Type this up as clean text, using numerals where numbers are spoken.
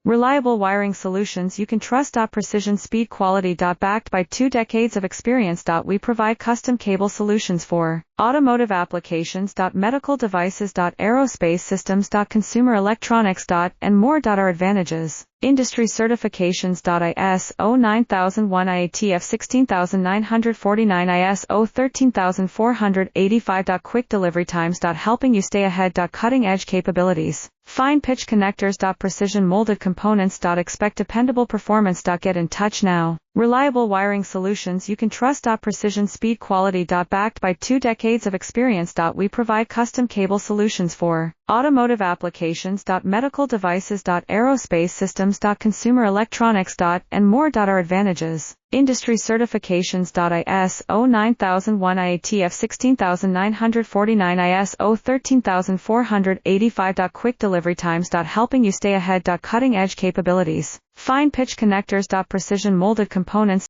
Reliable wiring solutions you can trust. Precision speed quality. Backed by 2 decades of experience. We provide custom cable solutions for automotive applications. Medical devices. Aerospace systems. Consumer electronics. And more. Our advantages. Industry certifications. ISO 9001 IATF 16949 ISO 13485. Quick delivery times. Helping you stay ahead. Cutting edge capabilities. Fine pitch connectors. Precision molded components. Expect dependable performance. Get in touch now. Reliable wiring solutions you can trust. Precision speed quality. Backed by 2 decades of experience. We provide custom cable solutions for automotive applications. Medical devices. Aerospace systems. Consumer electronics. And more. Our advantages. Industry certifications. ISO 9001 IATF 16949 ISO 13485. Quick delivery times. Helping you stay ahead. Cutting edge capabilities. Fine pitch connectors. Precision molded components.